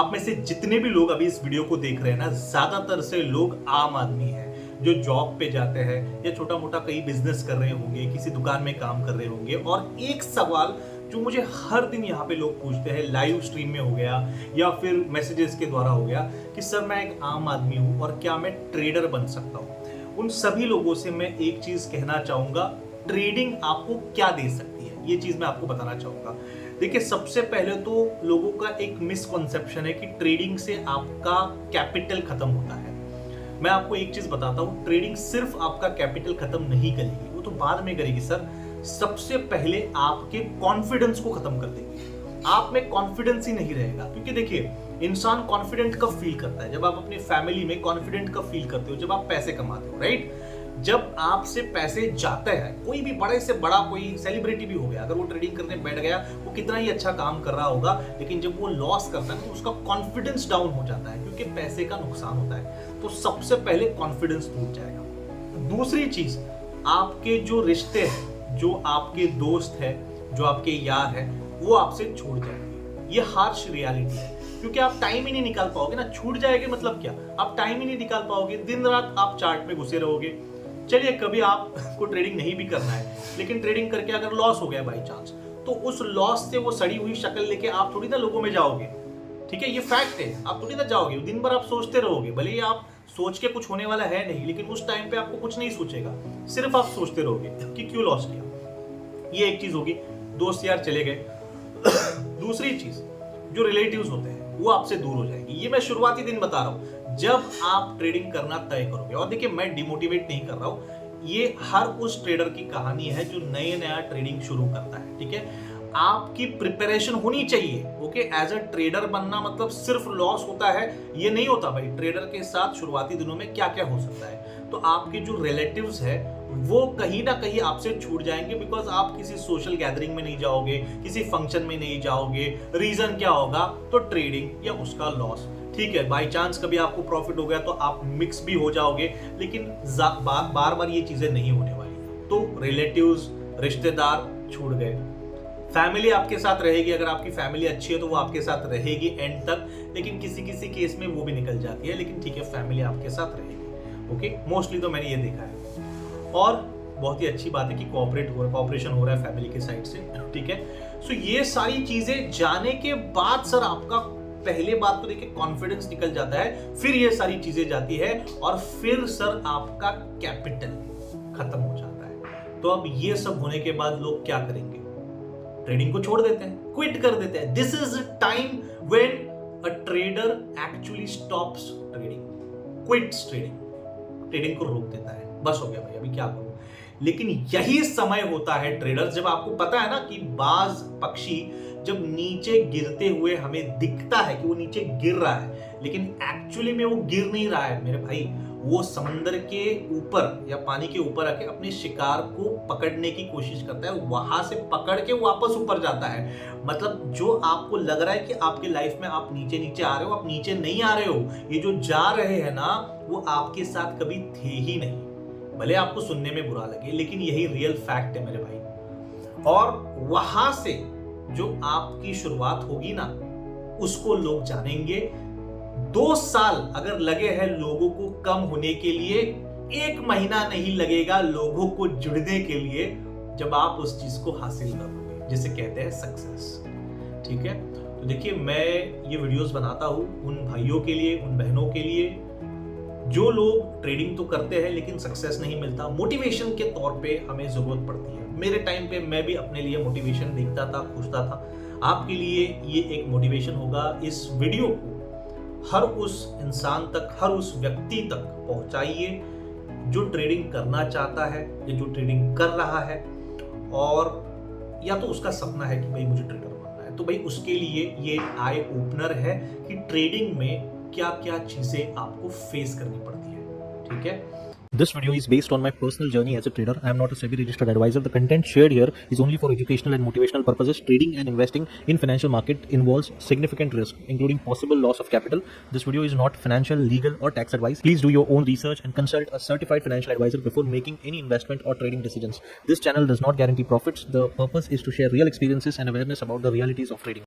आप में से जितने भी लोग अभी इस वीडियो को देख रहे हैं ना, ज्यादातर से लोग आम आदमी हैं जो जॉब पे जाते हैं या छोटा मोटा कई बिजनेस कर रहे होंगे, किसी दुकान में काम कर रहे होंगे। और एक सवाल जो मुझे हर दिन यहाँ पे लोग पूछते हैं, लाइव स्ट्रीम में हो गया या फिर मैसेजेस के द्वारा हो गया, कि सर मैं एक आम आदमी हूँ और क्या मैं ट्रेडर बन सकता हूँ। उन सभी लोगों से मैं एक चीज कहना चाहूंगा, ट्रेडिंग आपको क्या दे सकती है, ये चीज मैं आपको बताना चाहूंगा। देखिए, सबसे पहले तो लोगों का एक मिसकॉन्सेप्शन है कि ट्रेडिंग से आपका कैपिटल खत्म होता है। मैं आपको एक चीज बताता हूं, ट्रेडिंग सिर्फ आपका कैपिटल खत्म नहीं करेगी, वो तो बाद में करेगी सर। सबसे पहले आपके कॉन्फिडेंस को खत्म कर देगी। आप में कॉन्फिडेंस ही नहीं रहेगा, क्योंकि देखिए, इंसान कॉन्फिडेंट कब फील करता है? जब आप अपनी फैमिली में कॉन्फिडेंट कब फील करते हो? जब आप पैसे कमाते हो, राइट? जब आपसे पैसे जाते हैं, कोई भी बड़े से बड़ा कोई सेलिब्रिटी भी हो गया, अगर वो ट्रेडिंग करने बैठ गया, वो कितना ही अच्छा काम कर रहा होगा, लेकिन जब वो लॉस करता है तो उसका कॉन्फिडेंस डाउन हो जाता है, क्योंकि पैसे का नुकसान होता है। तो सबसे पहले कॉन्फिडेंस टूट जाएगा। दूसरी चीज, आपके जो रिश्ते हैं, जो आपके दोस्त है, जो आपके यार है, वो आपसे छूट जाएंगे। ये हार्श रियलिटी है, क्योंकि आप टाइम ही नहीं निकाल पाओगे ना। छूट जाएंगे मतलब क्या? आप टाइम ही नहीं निकाल पाओगे, दिन रात आप चार्ट में घुसे रहोगे। चलिए, कभी आपको ट्रेडिंग नहीं भी करना है, लेकिन ट्रेडिंग करके अगर लॉस हो गया बाई चांस, तो उस लॉस से वो सड़ी हुई शक्ल लेके आप थोड़ी ना लोगों में जाओगे। ठीक है, ये फैक्ट है, आप थोड़ी ना जाओगे। दिन भर आप सोचते रहोगे, भले ही आप सोच के कुछ होने वाला है नहीं, लेकिन उस टाइम पे आपको कुछ नहीं सोचेगा, सिर्फ आप सोचते रहोगे कि क्यों लॉस किया। ये एक चीज होगी, दोस्त यार चले गए। दूसरी चीज, जो रिलेटिव्स होते हैं वो आपसे दूर हो जाएंगे। ये मैं शुरुआती दिन बता रहा हूं, जब आप ट्रेडिंग करना तय करोगे। और देखिए, मैं डिमोटिवेट नहीं कर रहा हूं, ये हर उस ट्रेडर की कहानी है जो नया ट्रेडिंग शुरू करता है। ठीक है, आपकी प्रिपरेशन होनी चाहिए। ओके, एज अ ट्रेडर बनना मतलब सिर्फ लॉस होता है, ये नहीं होता भाई। ट्रेडर के साथ शुरुआती दिनों में क्या क्या हो सकता है, तो आपके जो रिलेटिव्स है वो कहीं ना कहीं आपसे छूट जाएंगे, बिकॉज आप किसी सोशल गैदरिंग में नहीं जाओगे, किसी फंक्शन में नहीं जाओगे। रीजन क्या होगा? तो ट्रेडिंग या उसका लॉस। ठीक है, बाई चांस कभी आपको प्रॉफिट हो गया तो आप मिक्स भी हो जाओगे, लेकिन बार बार ये चीजें नहीं होने वाली। तो रिलेटिव्स, रिश्तेदार छूट गए। फैमिली आपके साथ रहेगी, अगर आपकी फैमिली अच्छी है तो वो आपके साथ रहेगी एंड तक, लेकिन किसी किसी केस में वो भी निकल जाती है, लेकिन ठीक है, फैमिली आपके साथ रहेगी। ओके, मोस्टली तो मैंने ये देखा है। और बहुत ही अच्छी बात है कि कोऑपरेशन हो रहा है फैमिली के साइड से। ठीक है, सो ये सारी चीजें जाने के बाद सर आपका पहले बात तो देखिए कॉन्फिडेंस निकल जाता है, फिर ये सारी चीजें जाती है, और फिर सर आपका कैपिटल खत्म हो जाता है। तो अब ये सब होने के बाद लोग क्या करेंगे? ट्रेडिंग को छोड़ देते हैं, क्विट कर देते हैं। This is time when a trader actually stops trading, quits trading को रोक देता है। बस हो गया भाई, अभी क्या करूं। लेकिन यही समय होता है ट्रेडर, जब आपको पता है ना कि बाज पक्षी जब नीचे गिरते हुए हमें दिखता है कि वो नीचे गिर रहा है, लेकिन एक्चुअली में वो गिर नहीं रहा है मेरे भाई। वो समंदर के ऊपर या पानी के ऊपर आके अपने शिकार को पकड़ने की कोशिश करता है, वहां से पकड़ के वापस ऊपर जाता है। मतलब जो आपको लग रहा है कि आपके लाइफ में आप नीचे नीचे आ रहे हो, आप नीचे नहीं आ रहे हो। ये जो जा रहे हैं ना, वो आपके साथ कभी थे ही नहीं। भले आपको सुनने में बुरा लगे, लेकिन यही रियल फैक्ट है मेरे भाई। और वहां से जो आपकी शुरुआत होगी ना, उसको लोग जानेंगे। 2 साल अगर लगे हैं लोगों को कम होने के लिए, 1 महीना नहीं लगेगा लोगों को जुड़ने के लिए, जब आप उस चीज को हासिल करोगे, जिसे कहते हैं सक्सेस। ठीक है, तो देखिए, मैं ये वीडियोस बनाता हूं उन भाइयों के लिए, उन बहनों के लिए जो लोग ट्रेडिंग तो करते हैं लेकिन सक्सेस नहीं मिलता। मोटिवेशन के तौर पे हमें जरूरत पड़ती है। मेरे टाइम पे मैं भी अपने लिए मोटिवेशन देखता था, खोजता था। आपके लिए ये एक मोटिवेशन होगा। इस वीडियो को हर उस इंसान तक, हर उस व्यक्ति तक पहुंचाइए जो ट्रेडिंग करना चाहता है या जो ट्रेडिंग कर रहा है, और या तो उसका सपना है कि भाई मुझे ट्रेडर बनना है। तो भाई उसके लिए ये आई ओपनर है कि ट्रेडिंग में क्या क्या चीजें आपको फेस करनी पड़ती है। ठीक है, This video is based on my personal journey as a trader. I am not a SEBI registered advisor. The content shared here is only for educational and motivational purposes. Trading and investing in financial market involves significant risk, including possible loss of capital. This video is not financial, legal or tax advice. Please do your own research and consult a certified financial advisor before making any investment or trading decisions. This channel does not guarantee profits. The purpose is to share real experiences and awareness about the realities of trading.